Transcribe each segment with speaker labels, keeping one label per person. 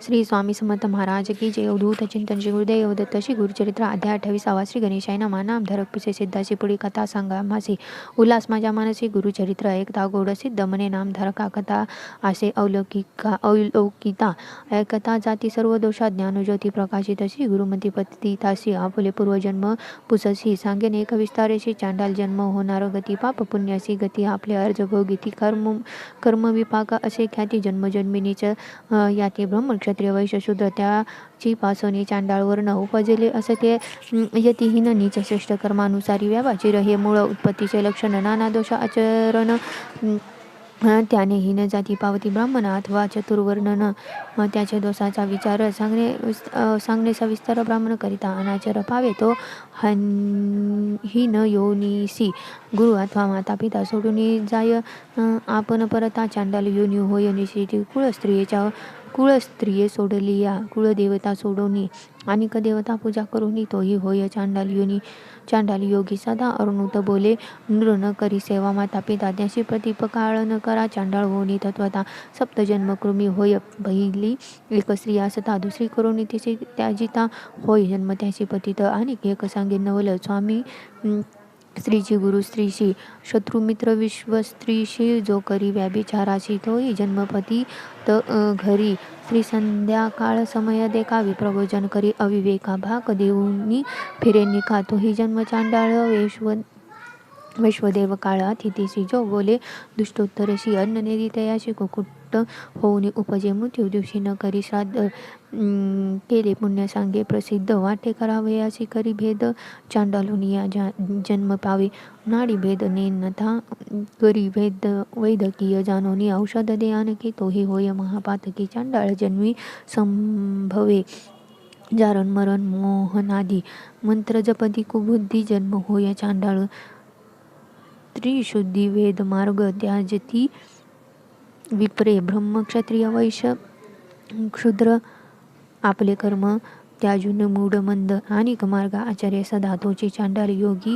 Speaker 1: श्री स्वामी समर्थ महाराज की जय. अवधूत चिंतन श्री गुरुदेव दत्त. श्री गुरुचरित्र अध्याय 28. श्री गणेशाय नमः. नामधारक पिसे सिद्धाची पुढी कथा सांगा मासी. उल्हास माझ्या मानसी गुरुचरित्र ऐकता गोड सिद्ध मने नामधारका कथा असे अवलौकिता ऐकता जाती सर्व दोषा ज्ञानज्योती प्रकाशित श्री गुरुमती पतितासी आपले पूर्वजन्म पुससी सांगेन एक विस्तारेशी चांडाल जन्म होणार गती पाप पुण्यासी गती आपले अर्ज भोगिती कर्म विपाक असे ख्याती जन्मजन्मिनीच याती ब्रह्म क्षत्रिय वैश्य शूद्र त्याची पासोनी चांडाळ वर्ण उपजले असे ते यतिहीन नीच श्रेष्ठ कर्मानुसारी व्यावाची रहे मूळ उत्पत्तीचे लक्षण नाना दोष आचरण त्याने हीन जाती पावती ब्राह्मण अथवा चतुर्वर्णन त्याच्या दोषाचा विचार सांगणे सविस्तर ब्राह्मण करिता अनाचर पावे तो हीन योनिसी गुरु अथवा माता पिता सोडून जाय आपण परता चांडाल योनी होय निश्चिती कुळस्त्रिये सोडली या कुळदेवता सोडोनी आणि देवता पूजा करून तोही होय चांडाल योगी सदा अरुणुत बोले नृ न करी सेवा माता पिता त्याशी प्रतिपकाळ न करा चांडाळ होणी तत्वता सप्तजन्म कृमी होय पहिली एक स्त्री असता दुसरी करून तिची त्याजिता होय जन्म त्याची पतित आणि एक सांगे नवल स्वामी स्त्रीची गुरु स्त्रीशी शत्रुमित्र विश्व स्त्रीशी जो करी व्याभिचाराशी तोही जन्मपती घरी स्त्री संध्याकाळ समय देखावी प्रभोजन करी अविवेका भाग देऊनी फिरे निका तोही जन्म चांडाळ वैश्वदेव काळा तिथेशी जो बोले दुष्टोत्तरशी अन्न नेदितयाशी कुकुट होऊन उपजे मृत्यू दिवशी न करी श्राद्ध केले पुण्य सांगे प्रसिद्ध वाटे करावे अशी करी भेद चांडालुनिया जन्म पावे नाडी भेद नेनथा करी वैद्यकीय जानोनी औषध दे आणखी तोही होय महापातकी चांडाळ जन्मी संभवे जारण मरण मोहनादी मंत्र जपती कुबुद्धी जन्म होय चांडाळ त्रिशुद्धी वेद मार्ग त्याजती विप्रे ब्रह्म क्षत्रिय वैश्य क्षुद्र आपले कर्म त्याजून मूढ मंद आणि मार्ग आचार्य सदा तोची चांडाल योगी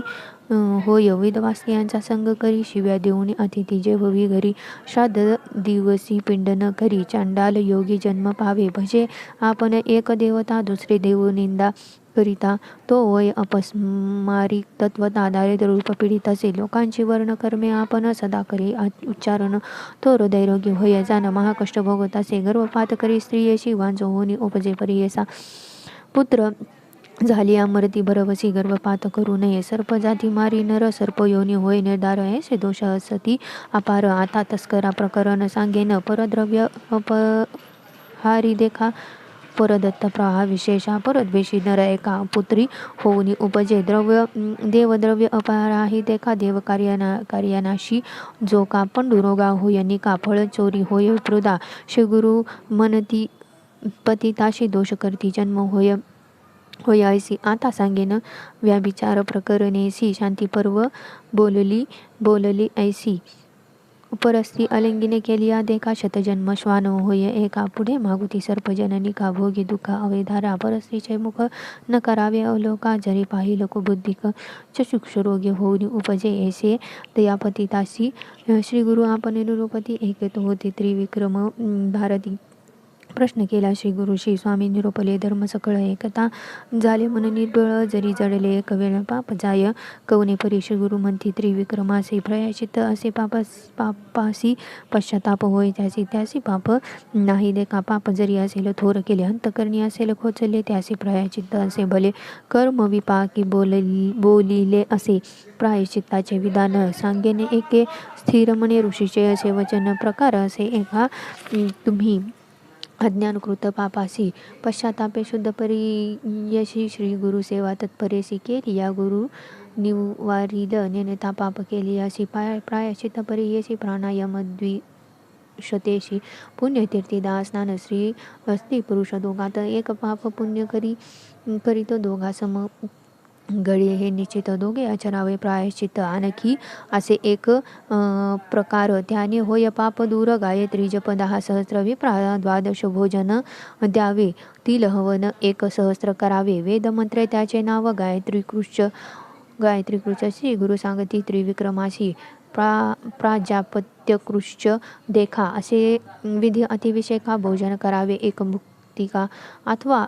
Speaker 1: होय विधवा स्त्रियांचा संग करी शिव्या देऊन अतिथी जेववी घरी श्राद्ध दिवसी पिंड न करी चांडाल योगी जन्म पावे भजे आपण एक देवता दुसरे देव निंदा करिता तो वय अपस्मारिक तत्वता दारिद्र्य रूप पीडित असे लोकांची वर्ण कर्मे आपण सदा करी उच्चारण तो हृदयरोगी होय जाण महाकष्ट भोगत असे गर्भपात करी स्त्रियेशी वांजो होनी उपजे परियेसा पुत्र झाली अमरती भरवसी गर्भपात करू नये सर्प जाती मारी नर सर्प योनी होय निर्धार ऐसे दोष असती अपार आता तस्करा प्रकरण सांगेन परद्रव्य अपहारी देखा परदत्त प्रहा विशेषा परद्वेषी नर एका पुत्री होऊनी उपजे देवद्रव्य अपहाराही देखा देव कार्यानाशी जो का पंडुरोगा होय निका फळ चोरी होय विप्रुदा श्रीगुरु मनती पतिताशी दोष करती जन्म होय ऐसी आता सांगेन व्याभिचार प्रकरणेसी शांती पर्व बोलली ऐसी परस्त्री अलिंगिने केली देखा शतजन्म श्वान होय एका पुढे मागुती सर्पजननी का भोगी दुःख अवेधारा परस्त्रीचे मुख न करावे अवलोका जरी पाहिल कुबुद्धिक चक्षुक्ष रोगी होऊन उपजे ऐसे दयापतितासी श्री गुरु आपण निरुपती ऐकत होते त्रिविक्रम भारती प्रश्न केला श्री गुरुशी स्वामी निरोपले धर्म सकळ एकता झाले मन निर्बळ जरी जडले एक वेळ पाप जाय कवने परी श्री गुरु म्हणती त्रिविक्रमासे प्रयाचित असे पापासी पश्चाताप होय त्यासी पाप नाही देखा पाप जरी असेल थोर केले अंतकरणी असेल खोचले त्यासी प्रायचित्त असे भले कर्म विपाकी बोलिले असे प्रायश्चित्ताचे विधान सांगेने एके स्थिर मने ऋषीचे असे वचन प्रकार असे एका तुम्ही अज्ञानकृत पापासी पश्चातापे शुद्ध परियशी श्री गुरु सेवा तत्परेसी केली या गुरु निवारिद नेनता पाप केली अशी प्रायश्चित परियशी प्राणायाम द्विशतेशी पुण्यतीर्थीदा स्नान श्री स्त्री पुरुष दोघात एक पाप पुण्य करीतो दोघा सम गळे हे निश्चित दोघे आचरावे प्रायश्चित आणखी असे एक प्रकार त्याने होय पाप दूर गायत्री जप 10 सहस्र विप्रा द्वादश भोजन द्यावे तिल हवन 1 सहस्र करावे वेदमंत्र त्याचे नाव गायत्री कृष्ण श्री गुरु सांगती त्रिविक्रमाशी प्राजापत्यकृष्य देखा असे विधी अतिविषय का भोजन करावे एक का अथवा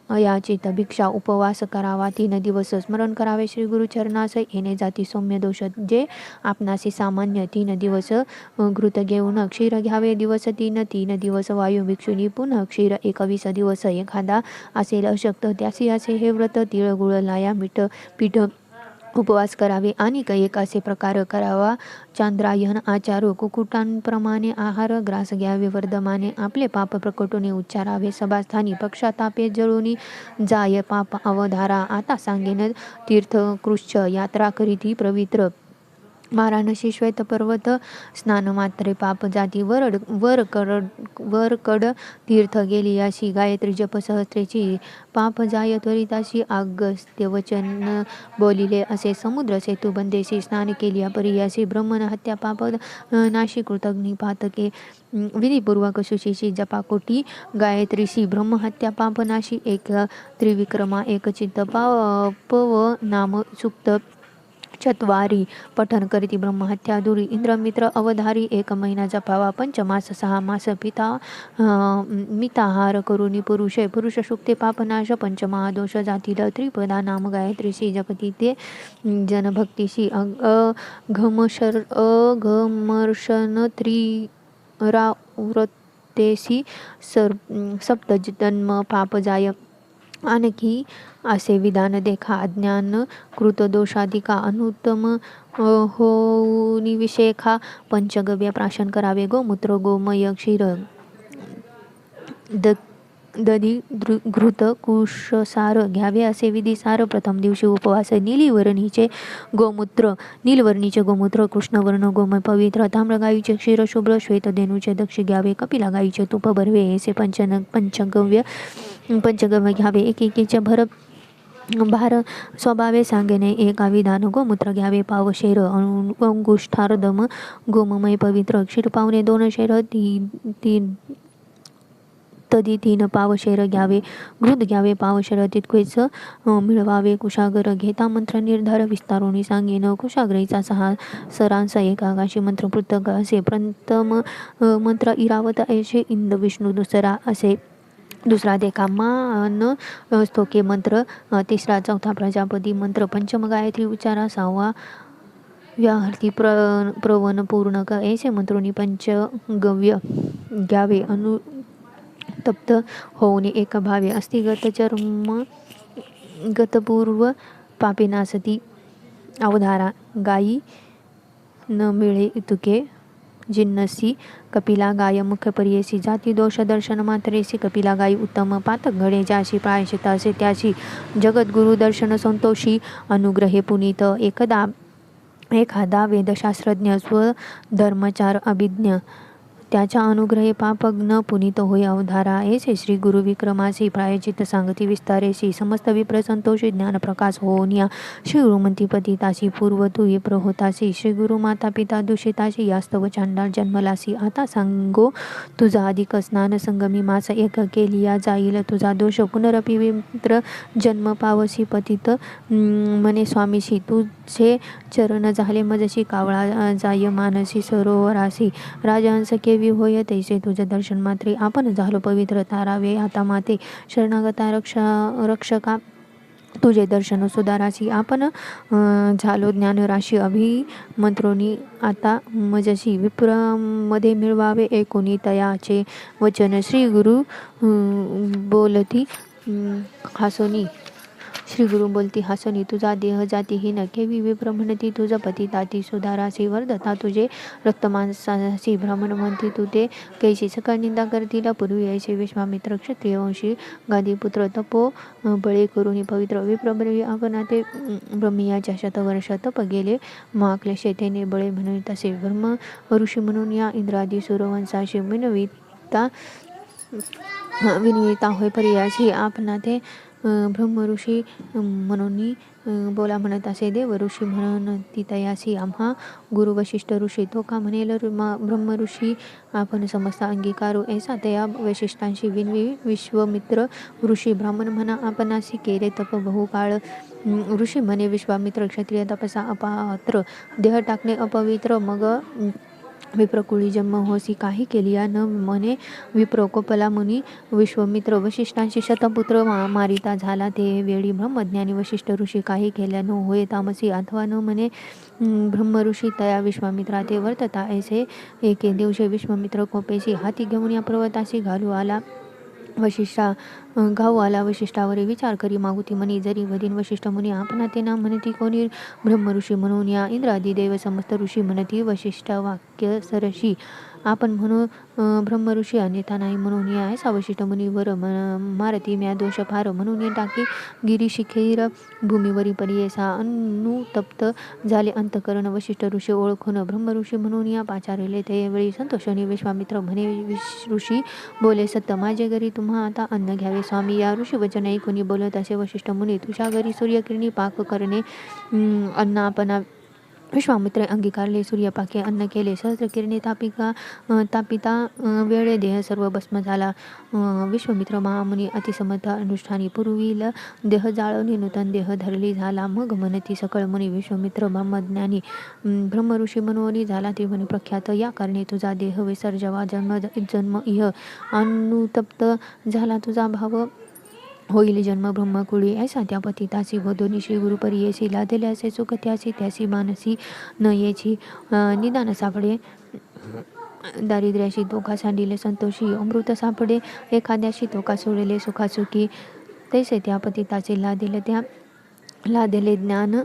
Speaker 1: अयाचित भिक्षा उपवास करावा, 3 दिवस स्मरण करावे, श्री गुरुचरणास येणे जाती सौम्य दोष जे आपणासी सामान्य, 3 दिवस घृत घेऊन क्षीर घ्यावे, दिवस 3 दिवस वायू भिक्षुनी पुन्हा क्षीर, 21 दिवस एखादा असेल अशक्त त्यासी असे हे व्रत, तिळ गुळ लाया मीठ पीठ उपवास करावे आणि एक असे प्रकार करावा, चांद्रायन आचार, कुकुटांप्रमाणे आहार, ग्रास घ्यावे, वर्धमाने आपले पाप प्रकटूने उच्चारावे, सभास्थानी पक्षातापे जळूनी जाय पाप अवधारा, आता सांगेन तीर्थ कृश्च यात्रा करीती पवित्र, वाराणसी श्वेत पर्वत स्नान मात्रे पाप जाती, वर कड तीर्थ गेली अशी, गायत्री जप सहस्रेची पाप जाय त्वरिताशी, अगस्त्य वचन बोलिले असे, समुद्र सेतू बंदेशी स्नान केली अपरियासी, ब्रह्मन हत्या पाप नाशी, कृतग्नी पातके विधिपूर्वक शुशीशी, जपाकोटी गायत्रीशी ब्रह्महत्या पापनाशी, एक त्रिविक्रमा एक चित्त पाप नाम सुक्त चत्वारी पठन करीती ब्रह्महत्या दुरी, इंद्रमित्र अवधारी 1 महिना जपावा, 5 मास 6 मास मिताहार करुनी पुरुष शुक्ते पापनाश, पंचमहादोष जातील, त्रिपदा नाम गायत्रीशी जपती ते जनभक्तीशी, अघमर्षण त्रिरावृत्तेसी, सप्तजन्म पाप जाय आणखी असे विधान देखा, अज्ञान कृतदोषाधिका अनुत्तम होऊनी विषेखा, पंचगव्य प्राशन करावे, गोमूत्र गोमय क्षीर दधी घृत कुशसार घ्यावे असे विधिसार, प्रथम दिवशी उपवास, नीलवर्णीचे गोमूत्र, कृष्णवर्ण गोमय पवित्र, ताम्र गायीचे क्षीर शुभ्र, श्वेत धेनूचे दक्ष घ्यावे, कपिला गायीचे तूप भरवे, ऐसे पंचगव्य घ्यावे, एकेकीचे भार स्वभावे सांगणे एका विधान, गोमूत्र घ्यावे पावशेर, अंगुष्ठार्धम गोममय पवित्र, क्षीर पावणे 2 शेर, तदी 3 पावशेर घ्यावे, घृत घ्यावे पावशेर तितकेच मिळवावे, कुशागर घेता मंत्र निर्धार विस्तारोनी सांगेन, कुशाग्रहीचा 6 सरांस, एक आकाशी मंत्र पृथक असे, प्रथम मंत्र इरावत ऐशे इंद विष्णू दुसरा असे, दुसरा देखा मान स्तोके मंत्र, तिसरा चौथा प्रजापती मंत्र, पंचम गायत्री उच्चारा, 6वा व्याहर्ती प्रवन पूर्ण ऐसे मंत्रोनी पंचगव्य घ्यावे, अनुतप्त होऊन एक भावे, अस्थिगत चर्म गतपूर्व पापिनासती अवधारा, गायी न मिळे इतुके जिन्नसी, कपिला गाय मुख्य पर्येसी, जाती दोष दर्शन मात्रेसी, कपिला गायी उत्तम, पातक घडे ज्याशी प्रायश्चित असे त्याशी, जगद्गुरु दर्शन संतोषी, अनुग्रहे पुनीत, एखादा वेदशास्त्रज्ञ स्वधर्मचार अभिज्ञ, त्याच्या अनुग्रहे पापग्न पुनीत होय अवधारा, ऐसे श्री गुरु विक्रमासी प्रायचित सांगती विस्तारेसी, समस्त विप्र संतोषी ज्ञान प्रकाश होनिया, श्री गुरुमंती पतितासी पूर्व तू विप्र होतासी, श्री गुरु माता पिता दूषितासी, यास्तव चांडाळ जन्मलासी, आता सांगो तुझा अधिक स्नान संगमी मास, एक केलिया जाईल तुझा दोष, पुनरपि विप्र जन्म पावसी पतित मने स्वामीशी, तुझे चरण झाले मजशी, कावळा जाय मानसी सरोवरासी, राजहंस केवी होय तैसे तुझे दर्शन मात्रे, आपण झालो पवित्र तारावे आता माते, शरणागता रक्षका तुझे दर्शन सुधारासी, आपण झालो ज्ञानराशी, अभिमंत्रोनी आता मजशी, विप्रमध्ये मिळवावे एकोणी तयाचे वचन, श्री गुरु बोलती हासोनी, श्री गुरु बोलती हासोनी, तुझा देह जातीहीन केवी विप्र म्हणती, तुझ पतिताती सुधारासी, वर्धता तुझे रक्तमांसासी, ब्राह्मण म्हणती तू ते कैसी, सकळ निंदा करतील पूर्वी ऐसे, विश्वामित्र क्षत्रिय वंशी गादीपुत्र, तपो बळे करून पवित्र, विप्रब्रवी आपणाते ब्रह्मियाच्या शतवर्ष तप गेले, महाक्लेशे तेने बळे म्हणून तसे, ब्रह्म ऋषी म्हणून या इंद्रादी सुरवंशाशी, विनविता होय पर्याशी, आपणा ते ब्रह्म ऋषी म्हणून बोला म्हणत असे, देव ऋषी म्हणून ती तयासी, आम्हा गुरु वशिष्ठ ऋषी तो का म्हणेल ब्रह्म ऋषी, आपण समस्त अंगीकारू ऐसा तया वैशिष्टांशी, विनवी विश्वमित्र ऋषी, ब्राह्मण म्हणा आपणासी केले तप बहुकाळ, ऋषी म्हणे विश्वामित्र क्षत्रिय तपसा अपात्र, देह टाकणे अपवित्र, मग विप्रकुळी जन्म होसी काही केलिया न म्हणे विप्र कोपला मुनी विश्वामित्र वशिष्ठांशी शतपुत्र मारिता झाला ते वेळी ब्रह्मज्ञानी वशिष्ठ ऋषी काही केल्या न होय तामसी अथवा न म्हणे ब्रह्मऋषी तया विश्वामित्रा ते वर्तता ऐसे एके दिवशी विश्वामित्र कोपेशी हाती घेऊन या पर्वताशी घालू आला वशिष्ठावरी विचार करी मागुती म्हणी जरी वदीन वशिष्ठ मुनी आपणा ते ना म्हणती कोणी ब्रह्मऋषी म्हणून या इंद्रादी देव समस्त ऋषी म्हणती वशिष्ठ वाक्य सरशी आपण म्हणू ब्रह्मऋषी अन्यथा नाही म्हणून या ऐसा वशिष्ठ मुनीवर मारती म्या दोष फार म्हणून ये टाकी गिरी शिखेर भूमीवरी परियेसा अनुतप्त झाले अंतकरण वशिष्ठ ऋषी ओळखून ब्रह्मऋषी म्हणून या पाचारले ते वेळी संतोषणी विश्वामित्र म्हणे ऋषी बोले सत्य माझे घरी तुम्हा आता अन्न घ्यावे स्वामी या ऋषी वचन ऐकून बोलत असे वशिष्ठ मुनी तुझ्या घरी सूर्यकिरणी पाक करणे अन्न आपण विश्वामित्रे अंगीकारले सूर्यपाके अन्न केले सहस्रकिरणे तापिता वेळे देह सर्व भस्म झाला विश्वामित्र महामुनी अतिसमर्थ अनुष्ठानी पूर्वील देह जाळवणी नूतन देह धरली झाला मग म्हणती सकळ मुनी विश्वामित्र ब्रह्मज्ञानी ब्रह्मऋषी मनोनी झाला ते म्हणे प्रख्यात या कारणे तुझा देह विसर्जवा जन्म इह अनुतप्त झाला तुझा भाव होईल जन्म ब्रह्मकुळी ऐसा त्या पतितासी वधोनी श्री गुरुपरियेसी लादेले असे सुख त्यासी मानसी न येची निदान सापडे दारिद्र्याशी धोका सांडिले संतोषी अमृत सापडे एखाद्याशी धोका सोडले सुखासुखी तैसे त्या पतिताचे लादेले ज्ञान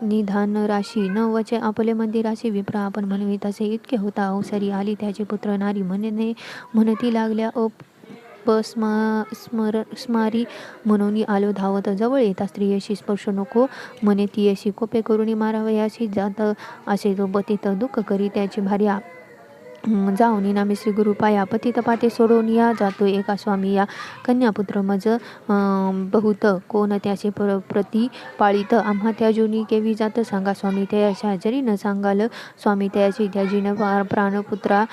Speaker 1: निधान राशी न वचे आपले मंदिराशी विप्र आपण म्हणवी तसे इतके होता अवसरी आली त्याचे पुत्र नारी म्हणती लागल्या स्मारी म्हणून आलो धावत जवळ येता स्त्रियशी स्पर्श नको म्हणे तियशी कोपे करुणी मारावयाशी जात असे जो पतित दुःख करी त्याची भार्या जाऊन नामे श्री गुरु पाया पतित पाते सोडून या जातो एका स्वामी या कन्यापुत्र मज बहुत कोण त्याचे प्रति पाळीत आम्हा त्या जोनी केवी जात सांगा स्वामी त्याच्या जरी न सांगाल स्वामी त्याची त्याजीन प्राणपुत्रा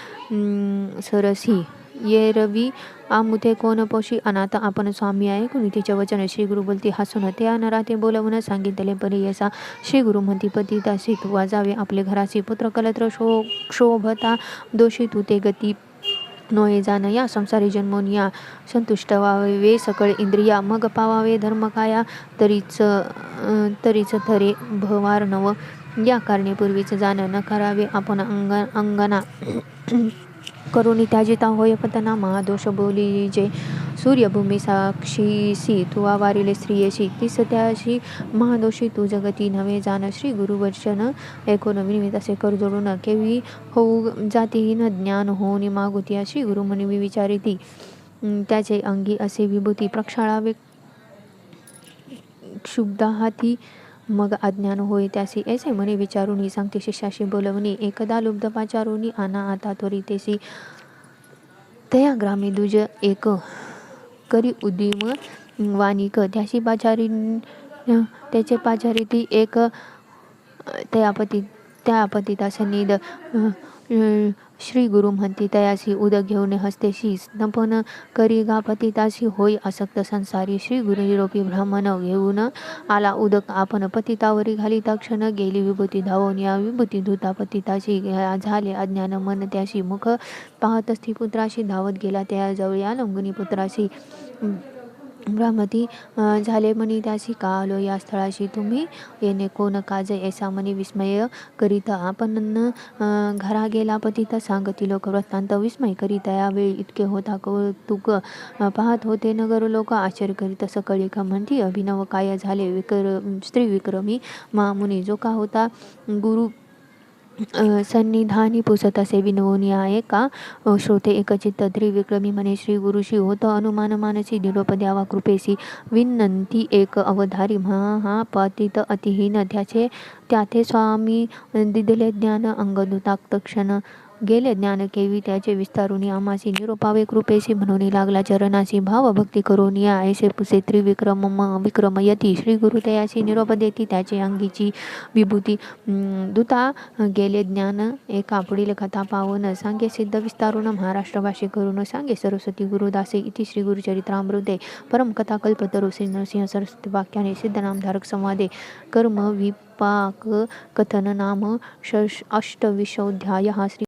Speaker 1: सरसी ये रवी आमुथे कोण पोशी अनाथ आपण स्वामी आहे कुणी तिचे वचन श्री गुरु बोलती हसून त्या नराते बोलवून सांगितले परी यसा श्री गुरु म्हणती पतितासी तू वाजावे आपले घरासी पुत्र कलत्र क्षोभता दोषी तू ते गती नोये जाण या संसारी जन्मोन या संतुष्ट व्हावे सकळ इंद्रिया मग पावावे धर्म काया तरीच थरे भवार नव या कारणे पूर्वीच जाण न करावे आपण अंगना करुणी त्याजिता होय पतना महादोष बोली जे सूर्यभूमी साक्षीसी तुवा वारिले स्त्रियेशी तीस त्याशी महादोषी तू जगती नव्हे जाण श्री गुरुवचन ऐकून विनिमित असे कर जोडून केवी होऊ जातीहीन ज्ञान होऊन मागुती श्री गुरु म्हणे विचारिती त्याचे अंगी असे विभूती प्रक्षाळावे क्षुब्धा हाती मग अज्ञान होय त्यासी ऐसे म्हणे विचारुनी सांगते शिष्याशी बोलवणी एकदा लुब्ध पाचारुनी आना आता त्वरितेसी तया ग्रामी दुज एक करी उद्यम वानिक त्याशी पाचारी त्याचे पाचारी ती एक त्या पतिता सन्निध श्री गुरु म्हणती तयासी उदक घेऊन हस्तेशी स्नपन करी गा पतितासी होय आसक्त संसारी श्री गुरु निरोपी ब्राह्मण घेऊन आला उदक आपण पतितावरी घाली तक्षण गेली विभूती धावून या विभूती धुता पतिताशी झाले अज्ञान मन त्याशी मुख पाहत स्त्री पुत्राशी धावत गेला त्या जवळ या लंगुनी पुत्राशी ब्राह्मती झाले म्हणी त्याशी का आलो या स्थळाशी तुम्ही येणे कोण काज ऐसा म्हणे विस्मय करीत आपण घरा गेला पतित सांगती लोक वृत्तांत विस्मय करीत यावेळी इतके होता कौतुक पाहत होते नगर लोक आश्चर्य करीत सकळी का म्हणती अभिनव काय झाले स्त्री विक्रमी महामुनी जो का होता गुरु सन्निधानी पुसत असे विनवून आहे का श्रोते एकचित्त त्रिविक्रमी म्हणे श्री गुरुशी होत अनुमान मानसी निरोप द्यावा कृपेसी विनंती एक अवधारी महापतित अतिहीन त्याचे स्वामी दिदले ज्ञान अंगदुताक तक्षण गेले ज्ञान केवी त्याचे विस्तारुनी आमासी निरोपावे कृपेशी म्हणून लागला चरणाशी भावभक्ती करून या ऐसे पुसे विक्रमयती श्री गुरु तयाशी निरोप देती त्याचे अंगीची विभूती दुता गेले ज्ञान एका पुढील कथा पावन सांगे सिद्ध विस्तारून महाराष्ट्र भाषे करून सांगे सरस्वती गुरुदासे इति श्री गुरुचरित्रामृते परम कथा कल्पतरू श्री नरसिंह सरस्वती वाक्याने सिद्ध नामधारक संवादे कर्म विपाक कथन नाम अष्टविशोऽध्यायः श्री